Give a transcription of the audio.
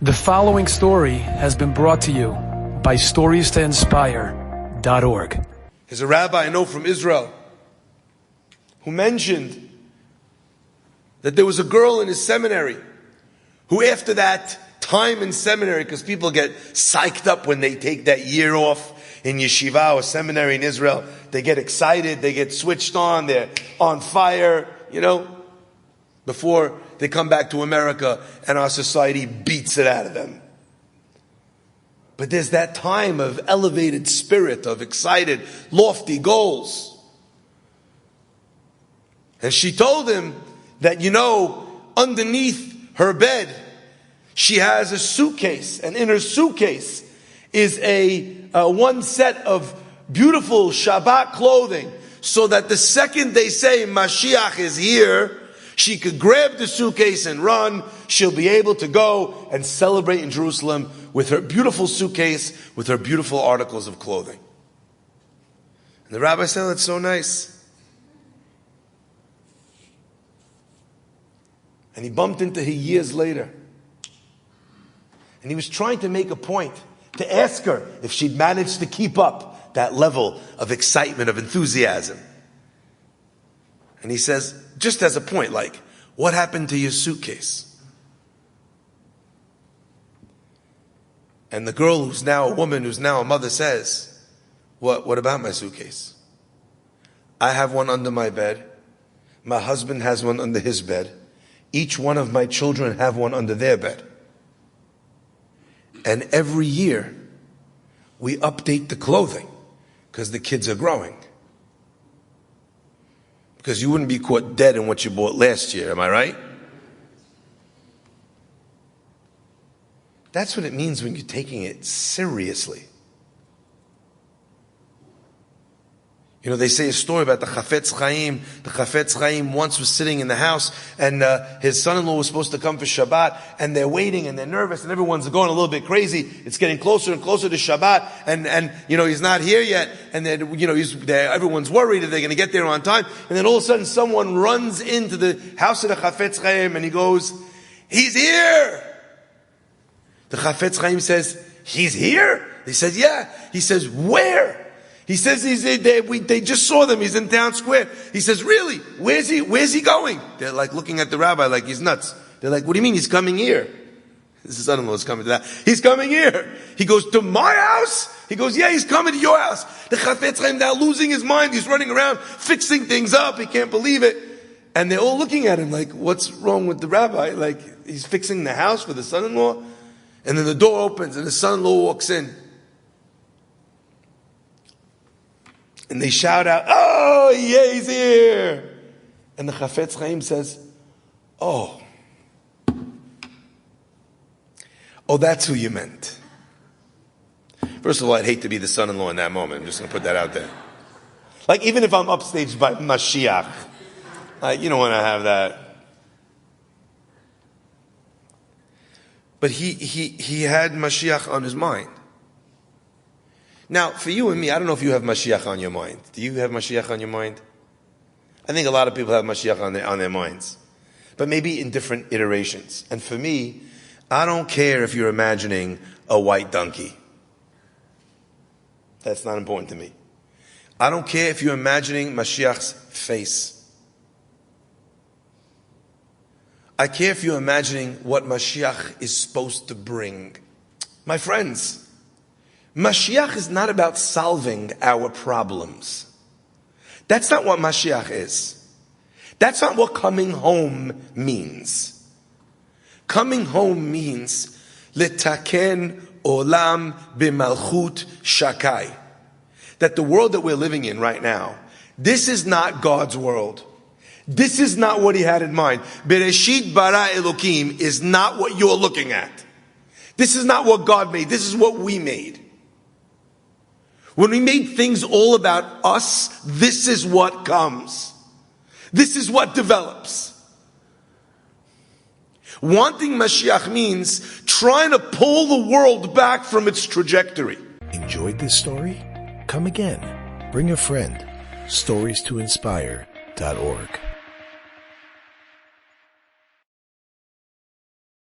The following story has been brought to you by StoriesToInspire.org. There's a rabbi I know from Israel who mentioned that there was a girl in his seminary who, after that time in seminary, because people get psyched up when they take that year off in yeshiva or seminary in Israel, they get excited, they get switched on, they're on fire, before they come back to America and our society beats it out of them. But there's that time of elevated spirit, of excited, lofty goals. And she told him that, underneath her bed, she has a suitcase, and in her suitcase is a one set of beautiful Shabbat clothing, so that the second they say Moshiach is here, she could grab the suitcase and run. She'll be able to go and celebrate in Jerusalem with her beautiful suitcase, with her beautiful articles of clothing. And the rabbi said, that's so nice. And he bumped into her years later. And he was trying to make a point, to ask her if she'd managed to keep up that level of excitement, of enthusiasm. And he says, just as a point, what happened to your suitcase? And the girl, who's now a woman, who's now a mother, says, what about my suitcase? I have one under my bed. My husband has one under his bed. Each one of my children have one under their bed. And every year, we update the clothing because the kids are growing. Because you wouldn't be caught dead in what you bought last year, am I right? That's what it means when you're taking it seriously. They say a story about the Chafetz Chaim. The Chafetz Chaim once was sitting in the house, and his son-in-law was supposed to come for Shabbat, and they're waiting, and they're nervous, and everyone's going a little bit crazy. It's getting closer and closer to Shabbat, and he's not here yet, and then everyone's worried that they're going to get there on time, and then all of a sudden someone runs into the house of the Chafetz Chaim, and he goes, "He's here!" The Chafetz Chaim says, "He's here?" He says, "Yeah." He says, "Where?" He says, they just saw them. He's in town square. He says, "Really? Where's he going?" They're looking at the rabbi like he's nuts. They're like, "What do you mean he's coming here?" His son-in-law is coming to that. "He's coming here." He goes, "To my house?" He goes, "Yeah, he's coming to your house." The Chafetz Chaim now losing his mind. He's running around, fixing things up. He can't believe it. And they're all looking at him like, what's wrong with the rabbi? He's fixing the house for the son-in-law. And then the door opens and the son-in-law walks in. And they shout out, "Oh, yeah, he's here." And the Chafetz Chaim says, Oh, that's who you meant. First of all, I'd hate to be the son-in-law in that moment. I'm just going to put that out there. Even if I'm upstaged by Moshiach, you don't want to have that. But he had Moshiach on his mind. Now, for you and me, I don't know if you have Moshiach on your mind. Do you have Moshiach on your mind? I think a lot of people have Moshiach on their minds. But maybe in different iterations. And for me, I don't care if you're imagining a white donkey. That's not important to me. I don't care if you're imagining Mashiach's face. I care if you're imagining what Moshiach is supposed to bring. My friends, Mashiach is not about solving our problems. That's not what Mashiach is. That's not what coming home means. Coming home means letaken olam b'malchut shakai. That the world that we're living in right now, this is not God's world. This is not what He had in mind. Bereshit bara Elokim is not what you're looking at. This is not what God made. This is what we made. When we made things all about us, this is what comes. This is what develops. Wanting Mashiach means trying to pull the world back from its trajectory. Enjoyed this story? Come again. Bring a friend. StoriesToInspire.org